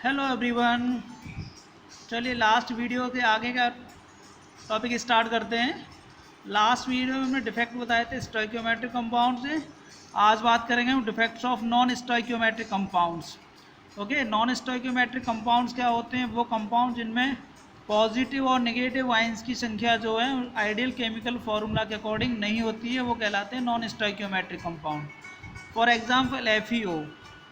Hello everyone. चलिए last video के आगे का टॉपिक स्टार्ट करते हैं। लास्ट वीडियो में हमने डिफेक्ट बताए थे स्टोइकियोमेट्रिक कंपाउंड से। आज बात करेंगे हम defects of non stoichiometric compounds. Okay, non stoichiometric compounds क्या होते हैं? वो कंपाउंड जिनमें पॉजिटिव और नेगेटिव आइंस की संख्या जो है आइडियल केमिकल फार्मूला के अकॉर्डिंग नहीं होती है, वो कहलाते हैं non stoichiometric compound. For example FeO,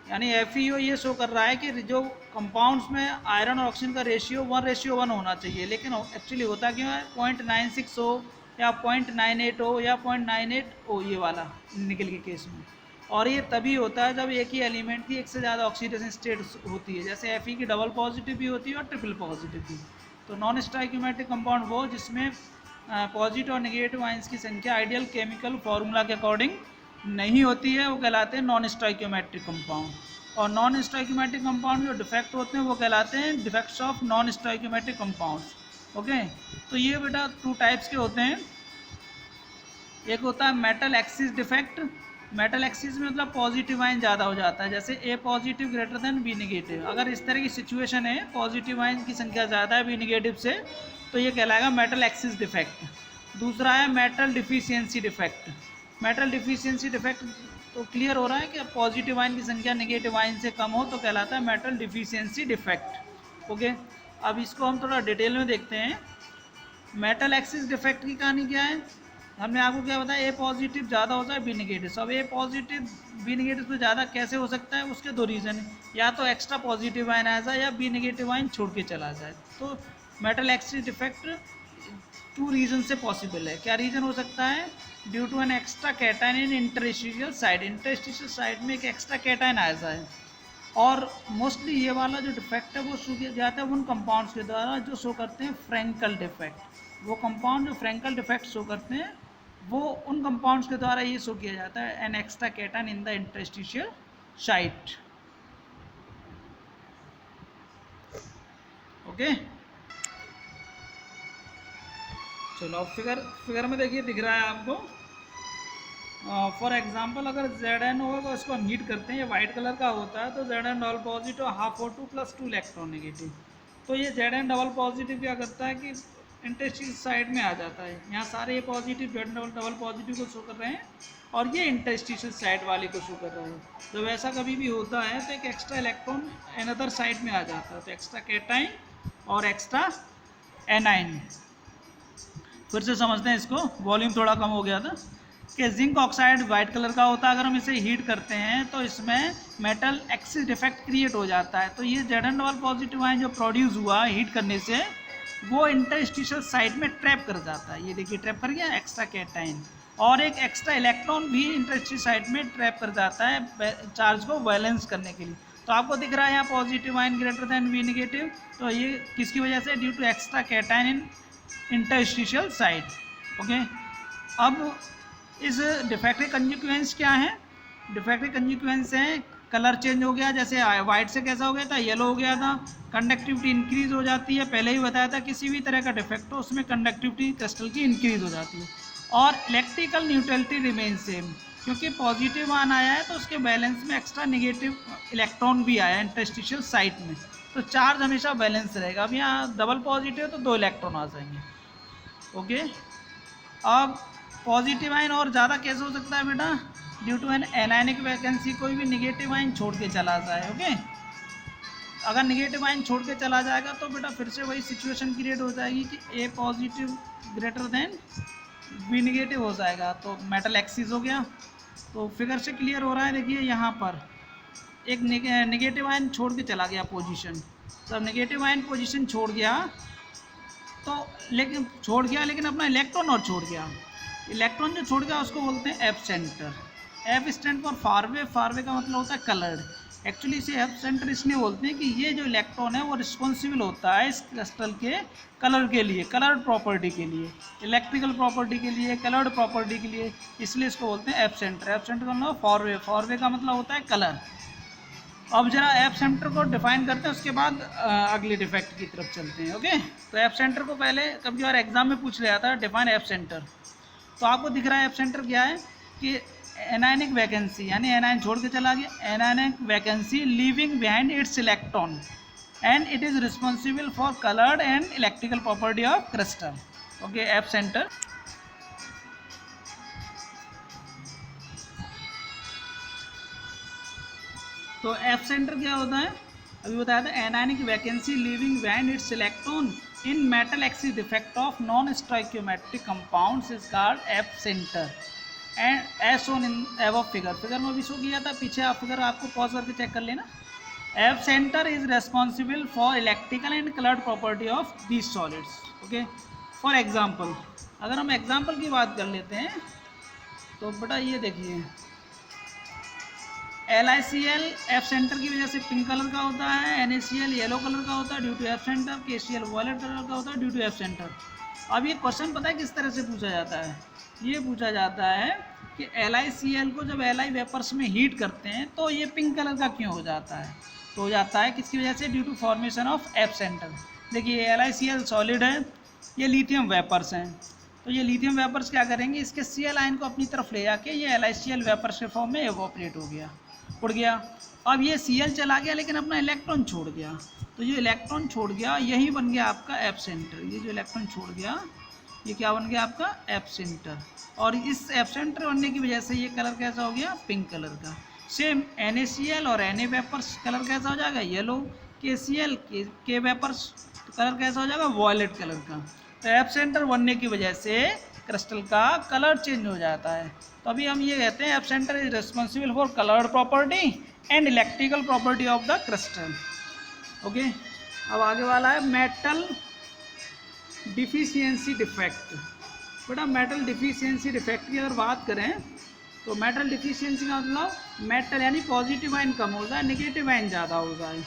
यानी FeO ये शो कर रहा है कि जो कंपाउंड्स में आयरन और ऑक्सीजन का रेशियो 1:1 होना चाहिए, लेकिन एक्चुअली होता क्यों है 0.96 हो या 0.98 हो या 0.98 हो, ये वाला निकल के केस में। और ये तभी होता है जब एक ही एलिमेंट की एक से ज़्यादा ऑक्सीडेशन स्टेट होती है, जैसे Fe की डबल पॉजिटिव भी होती है और ट्रिपल पॉजिटिव भी। तो नॉन स्टोइकियोमेट्रिक कंपाउंड वो जिसमें पॉजिटिव और नेगेटिव आइंस की संख्या आइडियल केमिकल फार्मूला के अकॉर्डिंग नहीं होती है, वो कहलाते हैं नॉन स्टोइकियोमेट्रिक कंपाउंड। और नॉन स्टोइकियोमेट्रिक कंपाउंड जो डिफेक्ट होते हैं वो कहलाते हैं defects of non stoichiometric compounds. Okay, तो ये बेटा 2 टाइप्स के होते हैं। एक होता है metal excess defect. Metal axis में मतलब पॉजिटिव आइन ज़्यादा हो जाता है, जैसे A positive greater than B negative. अगर इस तरह की सिचुएशन है, पॉजिटिव आइन की संख्या ज़्यादा है B नेगेटिव से, तो ये कहलाएगा मेटल एक्सिस डिफेक्ट। दूसरा है metal deficiency defect. Metal deficiency defect तो क्लियर हो रहा है कि पॉजिटिव आइन की संख्या नेगेटिव आइन से कम हो तो कहलाता है मेटल डिफिशियंसी डिफेक्ट। ओके, अब इसको हम थोड़ा डिटेल में देखते हैं। मेटल एक्सिस डिफेक्ट की कहानी क्या है? हमने आपको क्या बताया, A पॉजिटिव ज़्यादा होता है B नेगेटिव। सब A पॉजिटिव B नेगेटिव से ज़्यादा कैसे हो सकता है? उसके 2 रीज़न है, या तो एक्स्ट्रा पॉजिटिव आइन आ जाए या B नेगेटिव आइन छोड़ के चला जाए। तो मेटल एक्सिस डिफेक्ट 2 रीज़न से पॉसिबल है। क्या रीज़न हो सकता है? Due to an extra cation in interstitial side. Interstitial side में एक एक्स्ट्रा कैटाइन आ जाए। और मोस्टली ये वाला जो डिफेक्ट है वो शो किया जाता है उन कंपाउंड्स के द्वारा जो शो करते हैं फ्रैंकल डिफेक्ट। वो कंपाउंड जो फ्रैंकल डिफेक्ट शो करते हैं वो उन कंपाउंड्स के द्वारा ये शो किया जाता है, N extra cation in the interstitial site. Okay, चलो अब फिगर में देखिए, दिख रहा है आपको। फॉर एग्जांपल अगर Zn होगा, इसको हम हीट करते हैं, ये वाइट कलर का होता है, तो Zn double positive ½ O2 + 2 electron negative. तो ये Zn डबल पॉजिटिव क्या करता है कि इंटरस्टिशियल साइड में आ जाता है। यहाँ सारे ये पॉजिटिव Zn डबल पॉजिटिव को शो कर रहे हैं और ये इंटरस्टिशियल साइड वाले को शो कर रहे हैं। जब ऐसा कभी भी होता है तो एक एक्स्ट्रा इलेक्ट्रॉन अनदर साइड में आ जाता है, तो एक्स्ट्रा कैटाइन और एक्स्ट्रा एनाइन। फिर से समझते हैं इसको, वॉल्यूम थोड़ा कम हो गया था। कि जिंक ऑक्साइड वाइट कलर का होता है, अगर हम इसे हीट करते हैं तो इसमें मेटल एक्सिस डिफेक्ट क्रिएट हो जाता है। तो ये Zn डबल पॉजिटिव आयन जो प्रोड्यूस हुआ हीट करने से, वो इंटरस्टिशियल साइड में ट्रैप कर जाता है। ये देखिए ट्रैप कर गया एक्स्ट्रा कैटाइन, और एक एक्स्ट्रा इलेक्ट्रॉन भी इंटरस्टिशियल साइड में ट्रैप कर जाता है चार्ज को बैलेंस करने के लिए। तो आपको दिख रहा है यहाँ positive ion greater than B negative, तो ये किसकी वजह से? Due to extra cation in interstitial side. Okay, अब इस डिफेक्ट के कंसिक्वेंस क्या है? डिफेक्ट के कंसिक्वेंस हैं कलर चेंज हो गया, जैसे वाइट से कैसा हो गया था, येलो हो गया था। कंडक्टिविटी इंक्रीज हो जाती है, पहले ही बताया था किसी भी तरह का डिफेक्ट हो उसमें कंडक्टिविटी क्रिस्टल की इंक्रीज हो जाती है। और इलेक्ट्रिकल न्यूट्रलिटी रिमेन सेम, क्योंकि पॉजिटिव आयन आया है तो उसके बैलेंस में एक्स्ट्रा नेगेटिव इलेक्ट्रॉन भी आया है इंटरस्टिशियल साइट में, तो चार्ज हमेशा बैलेंस रहेगा। अब यहाँ डबल पॉजिटिव तो 2 इलेक्ट्रॉन आ जाएंगे। ओके, अब पॉजिटिव आयन और ज़्यादा कैसे हो सकता है बेटा? Due to an anionic vacancy, कोई भी निगेटिव आयन छोड़ के चला जाए। ओके, अगर निगेटिव आयन छोड़ के चला जाएगा तो बेटा फिर से वही सिचुएशन क्रिएट हो जाएगी कि A positive greater than B negative हो जाएगा, तो मेटल एक्सिस हो गया। तो फिगर से क्लियर हो रहा है, देखिए यहाँ पर एक निगेटिव आयन छोड़ के चला गया पोजीशन। जब निगेटिव आयन पोजीशन छोड़ गया तो लेकिन अपना इलेक्ट्रॉन और छोड़ गया। इलेक्ट्रॉन जो छोड़ गया उसको बोलते हैं F center. F stand for Farbe, Farbe का मतलब होता है कलर्ड। एक्चुअली इसे एफ सेंटर इसलिए बोलते हैं कि ये जो इलेक्ट्रॉन है वो रिस्पॉन्सिबल होता है इस क्रिस्टल के कलर के लिए, कलर्ड प्रॉपर्टी के लिए, इलेक्ट्रिकल प्रॉपर्टी के लिए, कलर्ड प्रॉपर्टी के लिए, इसलिए इसको बोलते हैं एफ सेंटर। एफ सेंटर का मतलब फारवे, फारवे का मतलब होता है कलर। अब जरा एफ सेंटर को डिफाइन करते हैं, उसके बाद अगले डिफेक्ट की तरफ चलते हैं। ओके, तो एफ सेंटर को पहले कभी बार एग्जाम में पूछ लिया था, डिफाइन एफ सेंटर। तो आपको दिख रहा है एफ सेंटर क्या है कि एनायनिक वैकेंसी, यानी एनायन छोड़ के चला गया, anionic vacancy leaving behind it's electron. and it is responsible for colored and electrical property of crystal. Okay, F center. तो F सेंटर क्या होता है, अभी बताया था, anionic vacancy leaving behind its electron in metal excess defect of non stoichiometric compounds is called F center and as shown in above figure. Figure में भी show किया था, पीछे आप फिगर आपको पॉज करके चेक कर लेना। F center is responsible for electrical and colored property of these solids. Okay, for example, अगर हम एग्जाम्पल की बात कर लेते हैं तो बेटा ये देखिए, LiCl F सेंटर की वजह से पिंक कलर का होता है, NaCl येलो कलर का होता है due to F center, KCl violet colour का होता है ड्यू टू F सेंटर। अब ये क्वेश्चन पता है किस तरह से पूछा जाता है, ये पूछा जाता है कि LiCl को जब Li वेपर्स में हीट करते हैं तो ये पिंक कलर का क्यों हो जाता है, तो हो जाता है किसकी वजह से, due to formation of F center. देखिए LiCl सॉलिड है, ये लिथियम वेपर्स हैं, तो ये लिथियम वेपर्स क्या करेंगे, इसके Cl आयन को अपनी तरफ ले जाके ये LiCl वेपर्स के फॉर्म में एवोपरेट हो गया, उड़ गया। अब ये Cl चला गया लेकिन अपना इलेक्ट्रॉन छोड़ गया, तो ये इलेक्ट्रॉन छोड़ गया, यही बन गया आपका F सेंटर। ये जो इलेक्ट्रॉन छोड़ गया ये क्या बन गया आपका F सेंटर, और इस F सेंटर बनने की वजह से ये कलर कैसा हो गया, पिंक कलर का। सेम NaCl और Na वेपर्स कलर कैसा हो जाएगा, येलो, KCl के वेपर्स कलर कैसा हो जाएगा, वॉयलेट कलर का। तो F सेंटर बनने की वजह से क्रिस्टल का कलर चेंज हो जाता है। तो अभी हम ये कहते हैं F centre is responsible for coloured property and electrical property of the crystal. Okay, अब आगे वाला है मेटल डिफिशियंसी डिफेक्ट। बेटा मेटल डिफिशियंसी डिफेक्ट की अगर बात करें तो मेटल डिफिशियंसी का मतलब मेटल यानी पॉजिटिव आयन कम हो जाए, नेगेटिव आयन ज़्यादा हो जाए।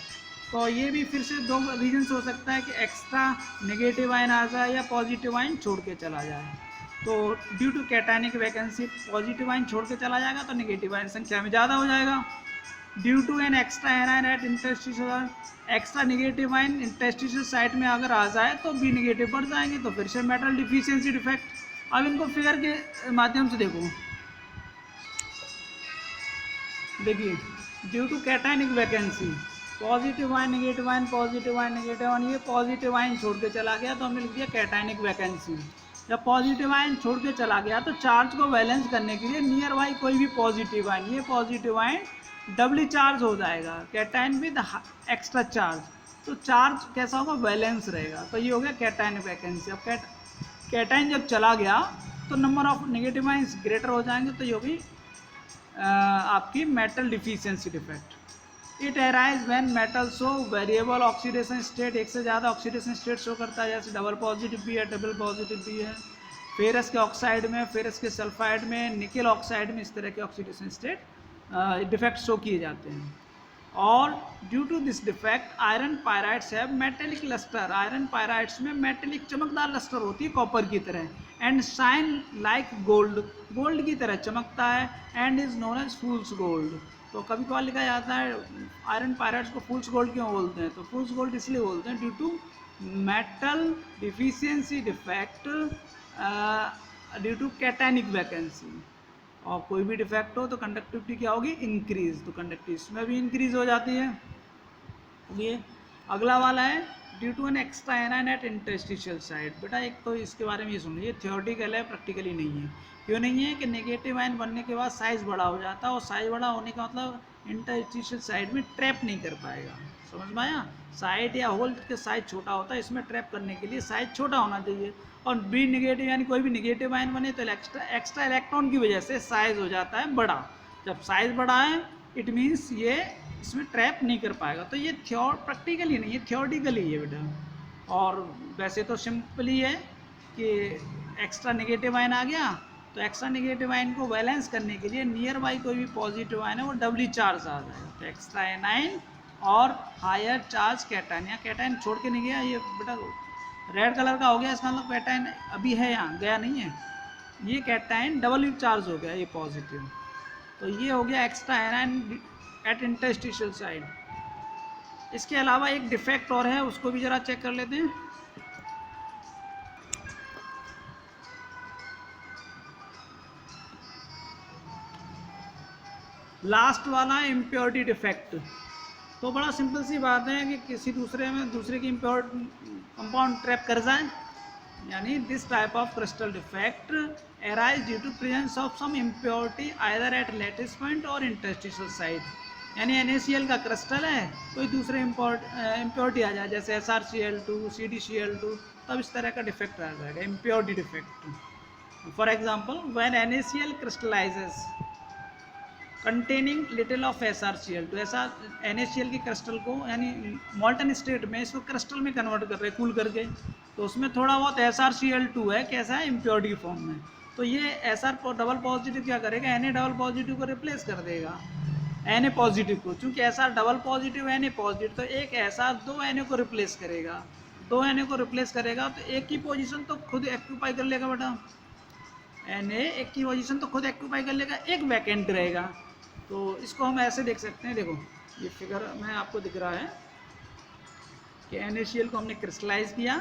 तो ये भी फिर से दो रीजन हो सकता है कि एक्स्ट्रा नेगेटिव आयन आ जाए या पॉजिटिव आयन छोड़ के चला जाए। तो due to cationic vacancy positive ion छोड़ के चला जाएगा तो नेगेटिव आयन संख्या में ज़्यादा हो जाएगा। Due to an extra anion at interstitial, extra negative ion interstitial site में अगर आ जाए तो बी नेगेटिव बढ़ जाएंगे, तो फिर से मेटल डिफिशियंसी डिफेक्ट। अब इनको फिगर के माध्यम से देखो, देखिए due to cationic vacancy positive ion negative ion, positive ion negative ion, ये पॉजिटिव आयन छोड़ के चला गया तो हमने लिख दिया कैटायनिक वैकेंसी। जब पॉजिटिव आयन छोड़ के चला गया तो चार्ज को बैलेंस करने के लिए नियर बाई कोई भी पॉजिटिव आयन, ये पॉजिटिव आयन डबली चार्ज हो जाएगा, कैटायन विद एक्स्ट्रा चार्ज, तो चार्ज कैसा होगा, बैलेंस रहेगा। तो ये हो गया कैटायनिक वैकेंसी। अब कैटायन जब चला गया तो number of negative ions greater हो जाएंगे, तो ये होगी आपकी metal deficiency defect. It arise when metal show variable oxidation state, एक से ज़्यादा ऑक्सीडेशन स्टेट शो करता है, जैसे डबल पॉजिटिव भी है, डबल पॉजिटिव भी है, फेरस के ऑक्साइड में, फेरस के सल्फाइड में, निकल ऑक्साइड में, इस तरह के ऑक्सीडेशन स्टेट डिफेक्ट शो किए जाते हैं। और due to this defect iron pyrites have metallic lustre, iron pyrites में मेटेलिक चमकदार लस्टर होती है कॉपर की तरह, and shine like gold, gold की तरह चमकता है, and is known as fool's gold. तो कभी कभार लिखा जाता है आयरन पायराइड्स को फूल्स गोल्ड क्यों बोलते हैं, तो फूल्स गोल्ड इसलिए बोलते हैं due to metal deficiency defect due to cationic vacancy. और कोई भी डिफेक्ट हो तो कंडक्टिविटी क्या होगी, इंक्रीज, तो कंडक्टिविटी इसमें भी इंक्रीज हो जाती है। ये अगला वाला है due to an extra anion at interstitial side. बेटा एक तो इसके बारे में ये सुन लीजिए, थियोरेटिकल है, प्रैक्टिकली नहीं है। क्यों नहीं है कि नेगेटिव आयन बनने के बाद साइज़ बड़ा हो जाता है, और साइज़ बड़ा होने का मतलब इंटरस्टिशियल साइड में ट्रैप नहीं कर पाएगा, समझ में आया। साइड या होल के साइज छोटा होता है, इसमें ट्रैप करने के लिए साइज छोटा होना चाहिए। और बी नेगेटिव यानी कोई भी नेगेटिव आयन बने तो एक्स्ट्रा इलेक्ट्रॉन की वजह से साइज हो जाता है बड़ा। जब साइज बड़ा है इट मीन्स ये इसमें ट्रैप नहीं कर पाएगा। तो ये प्रैक्टिकली नहीं है, थियोरेटिकली है बेटा। और वैसे तो सिंपली है कि एक्स्ट्रा नेगेटिव आयन आ गया तो एक्स्ट्रा नेगेटिव आयन को बैलेंस करने के लिए नियर बाई कोई भी पॉजिटिव आयन है वो डबली चार्ज आ जाएगा, तो एक्स्ट्रा एनायन और हायर चार्ज कैटायन। या कैटायन छोड़ के नहीं गया, ये बेटा रेड कलर का हो गया, इसका मतलब कैटायन अभी है, यहाँ गया नहीं है, ये कैटायन डबल चार्ज हो गया, ये पॉजिटिव। तो ये हो गया extra anion at interstitial side. इसके अलावा एक डिफेक्ट और है, उसको भी ज़रा चेक कर लेते हैं। लास्ट वाला इम्प्योरिटी डिफेक्ट। तो बड़ा सिंपल सी बात है कि किसी दूसरे की इम्प्योर कंपाउंड ट्रैप कर जाए, यानी this type of crystal defect arise due to presence of some impurity either at lattice point और इंटरस्टिशियल साइड। यानी NaCl का क्रिस्टल है, कोई दूसरे इम्प्योरिटी आ जाए जैसे SrCl2, CdCl2, तब इस तरह का डिफेक्ट आ जाएगा, impurity defect. For example when NaCl crystallises containing little of SrCl2, ऐसा NaCl की क्रिस्टल को यानी मॉल्टन स्टेट में इसको क्रिस्टल में कन्वर्ट कर रहे हैं कूल करके, तो उसमें थोड़ा बहुत SrCl2 है, कैसा है, इम्प्योरिटी फॉर्म में। तो ये Sr डबल पॉजिटिव क्या करेगा, Na डबल पॉजिटिव को रिप्लेस कर देगा, Na पॉजिटिव को, चूँकि Sr double positive Na positive, तो एक Sr दो Na को रिप्लेस करेगा, दो Na को रिप्लेस करेगा तो एक की पोजीशन तो खुद एक्यूपाई कर लेगा बेटा, Na एक की पोजीशन तो खुद एक्यूपाई कर लेगा, एक वैकेंट रहेगा। तो इसको हम ऐसे देख सकते हैं, देखो ये फिगर में आपको दिख रहा है कि NaCl को हमने क्रिस्टलाइज किया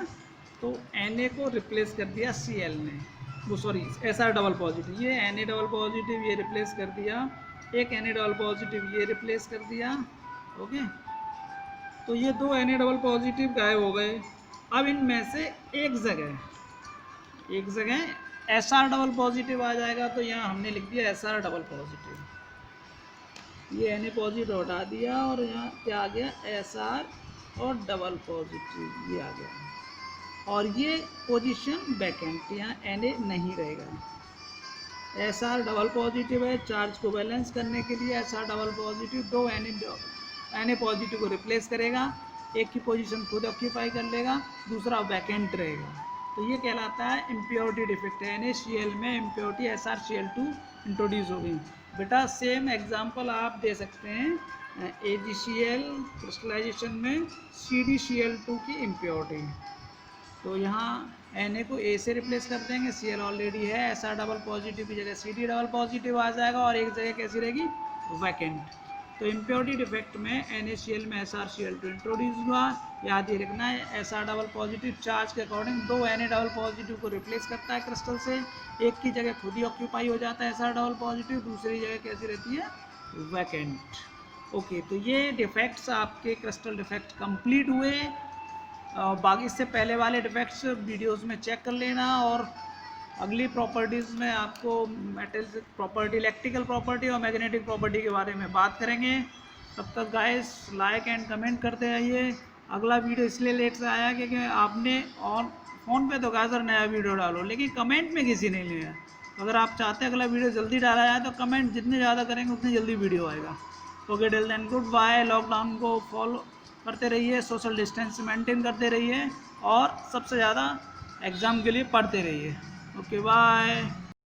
तो Na को रिप्लेस कर दिया Cl ने, वो सॉरी Sr डबल पॉजिटिव, ये Na डबल पॉजिटिव ये रिप्लेस कर दिया, एक Na डबल पॉजिटिव ये रिप्लेस कर दिया, ओके। तो ये दो Na डबल पॉजिटिव गायब हो गए। अब इनमें से एक जगह Sr डबल पॉजिटिव आ जाएगा, तो यहाँ हमने लिख दिया Sr डबल पॉजिटिव, ये Na पॉजिटिव हटा दिया और यहाँ क्या आ गया, Sr और डबल पॉजिटिव ये आ गया, और ये पोजीशन वैकेंट, यहाँ Na नहीं रहेगा। Sr डबल पॉजिटिव है, चार्ज को बैलेंस करने के लिए Sr डबल पॉजिटिव दो Na पॉजिटिव को रिप्लेस करेगा, एक की पोजीशन खुद ऑक्यूपाई कर लेगा, दूसरा वैकेंट रहेगा, तो ये कहलाता है इम्प्योरिटी डिफेक्ट। NaCl में इम्प्योरिटी SrCl2 इंट्रोड्यूस हो गई। बेटा सेम एग्जांपल आप दे सकते हैं AgCl क्रिस्टलाइजेशन में CdCl2 की इम्प्योरिटी, तो यहाँ Na को A से रिप्लेस कर देंगे, Cl ऑलरेडी है, Sr डबल पॉजिटिव की जगह Cd डबल पॉजिटिव आ जाएगा और एक जगह कैसी रहेगी, वैकेंट। तो इम्प्योरिटी डिफेक्ट में NaCl में SrCl2 इंट्रोड्यूस हुआ, याद ही रखना है Sr डबल पॉजिटिव चार्ज के अकॉर्डिंग दो Na डबल पॉजिटिव को रिप्लेस करता है क्रिस्टल से, एक की जगह खुद ही ऑक्यूपाई हो जाता है Sr डबल पॉजिटिव, दूसरी जगह कैसी रहती है, वैकेंट। ओके, तो ये डिफेक्ट्स आपके क्रिस्टल डिफेक्ट कंप्लीट हुए। बाकी इससे पहले वाले डिफेक्ट्स वीडियोस में चेक कर लेना, और अगली प्रॉपर्टीज़ में आपको मेटल प्रॉपर्टी, इलेक्ट्रिकल प्रॉपर्टी और मैग्नेटिक प्रॉपर्टी के बारे में बात करेंगे। तब तक गाइस लाइक एंड कमेंट करते रहिए। अगला वीडियो इसलिए लेट से आया क्योंकि आपने और फ़ोन पे तो कहा सर नया वीडियो डालो, लेकिन कमेंट में किसी ने लिया। अगर आप चाहते हैं अगला वीडियो जल्दी डाला जाए तो कमेंट जितने ज़्यादा करेंगे उतनी जल्दी वीडियो आएगा। Okay, till then good bye. Lockdown को फॉलो करते रहिए, सोशल डिस्टेंस मेंटेन करते रहिए, और सबसे ज़्यादा एग्ज़ाम के लिए पढ़ते रहिए। Okay bye.